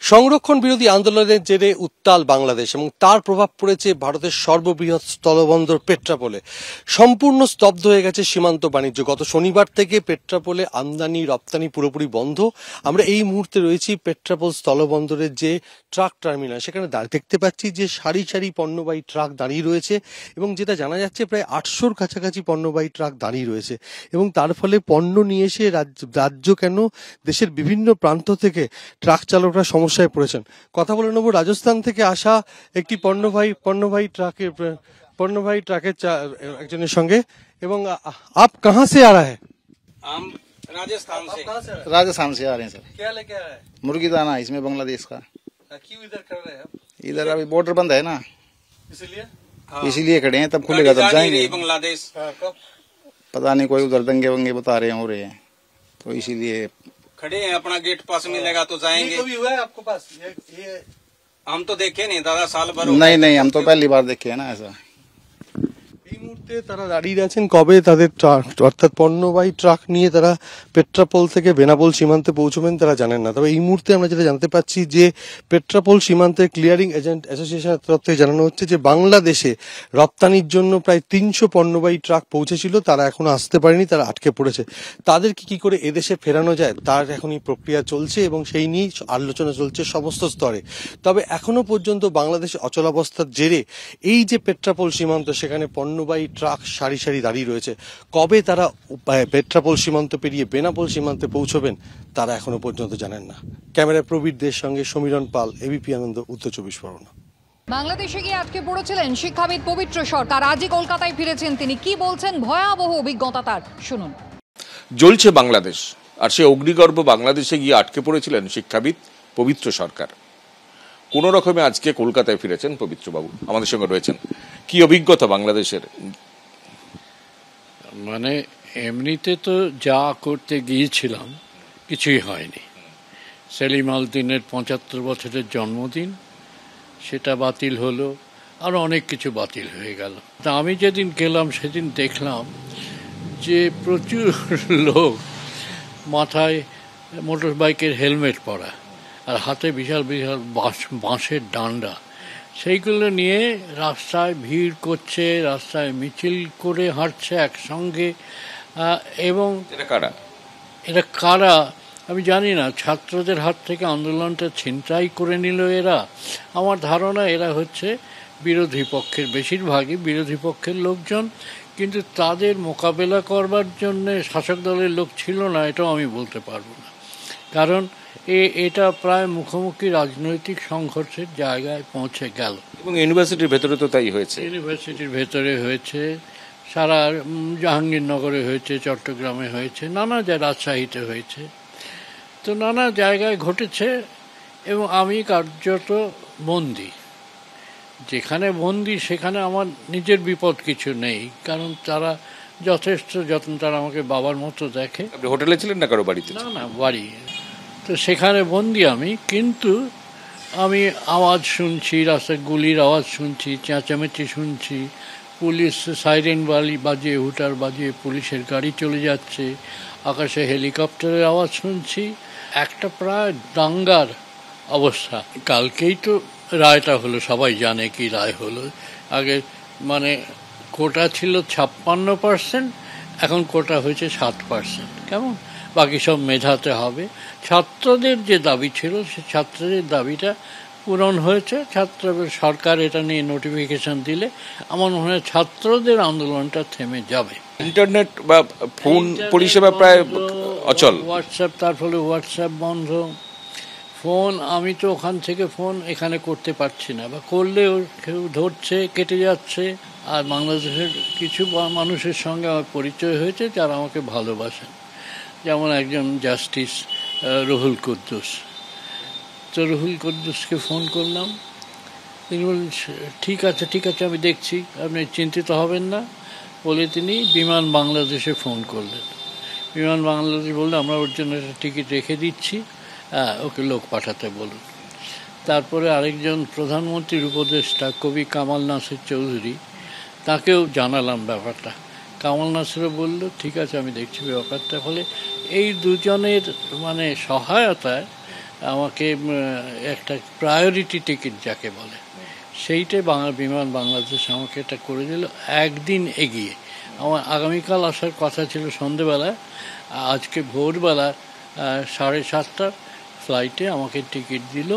সংরক্ষণ বিরোধী আন্দোলনের জেরে উত্তাল বাংলাদেশ এবং তার প্রভাব পড়েছে ভারতের সর্ববৃহৎ স্থলবন্দর পেট্রাপোলে। সম্পূর্ণ স্তব্ধ হয়ে গেছে সীমান্ত বাণিজ্য। গত শনিবার থেকে পেট্রাপোলে আমদানি রপ্তানি পুরোপুরি বন্ধ। আমরা এই মুহূর্তে রয়েছি পেট্রাপোল স্থলবন্দরের যে ট্রাক টার্মিনাল, সেখানে দেখতে পাচ্ছি যে সারি সারি পণ্যবাহী ট্রাক দাঁড়িয়ে রয়েছে এবং যেটা জানা যাচ্ছে প্রায় 800-র কাছাকাছি পণ্যবাহী ট্রাক দাঁড়িয়ে রয়েছে এবং তার ফলে পণ্য নিয়ে এসে রাজ্য কেন দেশের বিভিন্ন প্রান্ত থেকে ট্রাক চালকরা সমস্যায় পড়েছেন। কথা বলে নেব রাজস্থান থেকে আসা একটি পণ্যবাহী ট্রাকের একজনের সঙ্গে। এবং আপ কাহা সে আ রা হ্যায়? हम राजस्थान से राजस्थान से आ रहे हैं सर। क्या लेके आ रहा है? मुर्गी दाना इसमें बांग्लादेश का। क्यों इधर कर रहे हैं आप? इधर अभी बॉर्डर बंद है ना, इसलिए इसीलिए खड़े हैं। तब खुलेगा तब जाएंगे। बांग्लादेश कब? पता नहीं, कोई उधर दंगे वंगे बता रहे हैं हो रहे हैं, तो इसीलिए खड़े हैं। अपना गेट पास मिलेगा तो जाएंगे। कभी हुआ है आपके पास ये? हम तो देखे नहीं दादा, साल भर नहीं, हम तो पहली बार देखे हैं ना ऐसा। এই মুহূর্তে তারা দাঁড়িয়ে আছেন কবে তাদের ট্রাক অর্থাৎ পণ্যবাহী ট্রাক নিয়ে তারা পেট্রাপোল থেকে বেনাপোল সীমান্তে পৌঁছবেন তারা জানেন না। তবে এই মুহূর্তে আমরা যেটা জানতে পারছি যে পেট্রাপোল সীমান্তের ক্লিয়ারিং এজেন্ট অ্যাসোসিয়েশনের তরফ থেকে জানানো হচ্ছে যে বাংলাদেশে রপ্তানির জন্য প্রায় 300 পণ্যবাহী ট্রাক পৌঁছেছিল, তারা এখনো আসতে পারেনি, তারা আটকে পড়েছে। তাদেরকে কি করে এদেশে ফেরানো যায় তার এখনই প্রক্রিয়া চলছে এবং সেই নিয়ে আলোচনা চলছে সমস্ত স্তরে। তবে এখনো পর্যন্ত বাংলাদেশে অচলাবস্থার জেরে এই যে পেট্রাপোল সীমান্ত, সেখানে পণ্যবাহী ট্রাক সারি সারি দাঁড়িয়ে রয়েছে। কবে তারা পেট্রাপোল সীমান্ত পেরিয়ে বেনাপোল সীমান্তে পৌঁছবেন তারা এখনো পর্যন্ত জানেন না। ক্যামেরায় প্রবীরদের সঙ্গে সমীরণ পাল, এবিপি আনন্দ, উত্তর 24 পরগনা। বাংলাদেশে গিয়ে আটকে পড়েছিলেন শিক্ষাবিদ পবিত্র সরকার। আজই কলকাতায় ফিরেছেন তিনি। কি বলছেন, ভয়াবহ অভিজ্ঞতা তার, শুনুন। জ্বলছে বাংলাদেশ, আর সে অগ্নিগর্ভ বাংলাদেশে গিয়ে আটকে পড়েছিলেন শিক্ষাবিদ পবিত্র সরকার। কোন রকমে আজকে কলকাতায় ফিরেছেন পবিত্রবাবু, আমাদের সঙ্গে রয়েছেন। কি অভিজ্ঞতা বাংলাদেশের? মানে এমনিতে তো যা করতে গিয়েছিলাম কিছুই হয়নি। সেলিম আল দিনের 75 বছরের জন্মদিন, সেটা বাতিল হলো, আর অনেক কিছু বাতিল হয়ে গেল। তা আমি যেদিন গেলাম সেদিন দেখলাম যে প্রচুর লোক মাথায় মোটর বাইকের হেলমেট পরা আর হাতে বিশাল বিশাল বাঁশের ডান্ডা, সেইগুলো নিয়ে রাস্তায় ভিড় করছে, রাস্তায় মিছিল করে হাঁটছে একসঙ্গে। এবং এরা কারা আমি জানি না। ছাত্রদের হাত থেকে আন্দোলনটা ছিনতাই করে নিল এরা। আমার ধারণা এরা হচ্ছে বিরোধী পক্ষের, বেশিরভাগই বিরোধী পক্ষের লোকজন, কিন্তু তাদের মোকাবেলা করবার জন্য শাসক দলের লোক ছিল না, এটাও আমি বলতে পারবো না। কারণ এটা প্রায় মুখোমুখি রাজনৈতিক সংঘর্ষের জায়গায় পৌঁছে গেল। এবং ইউনিভার্সিটির ভেতরে তো তাই হয়েছে। ইউনিভার্সিটির ভেতরে হয়েছে, সারা জাহাঙ্গীরনগরে হয়েছে, চট্টগ্রামে হয়েছে, নানা রাজশাহীতে হয়েছে, তো নানা জায়গায় ঘটেছে। এবং আমি কার্যত বন্দী। যেখানে বন্দী সেখানে আমার নিজের বিপদ কিছু নেই, কারণ তারা যথেষ্ট যত্ন, তারা আমাকে বাবার মতো দেখে। হোটেলে ছিলেন না কারো বাড়িতে? না, বাড়ি। তো সেখানে বন্দি আমি, কিন্তু আমি আওয়াজ শুনছি, রাস্তায় গুলির আওয়াজ শুনছি, চেঁচামেচি শুনছি, পুলিশ সাইরেন বাজিয়ে হুটার বাজিয়ে পুলিশের গাড়ি চলে যাচ্ছে, আকাশে হেলিকপ্টারের আওয়াজ শুনছি, একটা প্রায় দাঙ্গার অবস্থা। কালকেই তো রায়টা হলো, সবাই জানে কি রায় হলো। আগে মানে কোটা ছিল 56%, এখন কোটা হয়েছে 7%। কেমন? বাকি সব মেধাতে হবে। ছাত্রদের যে দাবি ছিল সে ছাত্রদের দাবিটা পূরণ হয়েছে। সরকার এটা নিয়ে নোটিফিকেশন দিলে আমার মনে হয় ছাত্রদের আন্দোলনটা থেমে যাবে। ইন্টারনেট বা ফোন পরিষেবা প্রায় অচল। হোয়াটসঅ্যাপ, তার ফলে হোয়াটসঅ্যাপ বন্ধ। ফোন আমি তো ওখান থেকে ফোন এখানে করতে পারছি না, বা করলেও কেউ ধরছে, কেটে যাচ্ছে। আর বাংলাদেশের কিছু মানুষের সঙ্গে আমার পরিচয় হয়েছে যারা আমাকে ভালোবাসেন, যেমন একজন জাস্টিস রুহুল কুদ্দুস। তো রুহুল কুদ্দুসকে ফোন করলাম, তিনি বললেন ঠিক আছে আমি দেখছি, আপনি চিন্তিত হবেন না বলে তিনি বিমান বাংলাদেশে ফোন করলেন। বিমান বাংলাদেশ বললে আমরা ওর জন্য একটা টিকিট রেখে দিচ্ছি, ওকে লোক পাঠাতে বলুন। তারপরে আরেকজন প্রধানমন্ত্রীর উপদেষ্টা কবি কামাল নাসির চৌধুরী, তাকেও জানালাম ব্যাপারটা। কামাল নাসিরও বলল ঠিক আছে আমি দেখছি ব্যাপারটা। ফলে এই দুজনের মানে সহায়তায় আমাকে একটা প্রায়োরিটি টিকিট যাকে বলে সেইটাই বিমান বাংলাদেশ আমাকে এটা করে দিল একদিন এগিয়ে। আমার আগামীকাল আসার কথা ছিল সন্ধেবেলা, আজকে ভোরবেলা 7:30টার ফ্লাইটে আমাকে টিকিট দিল।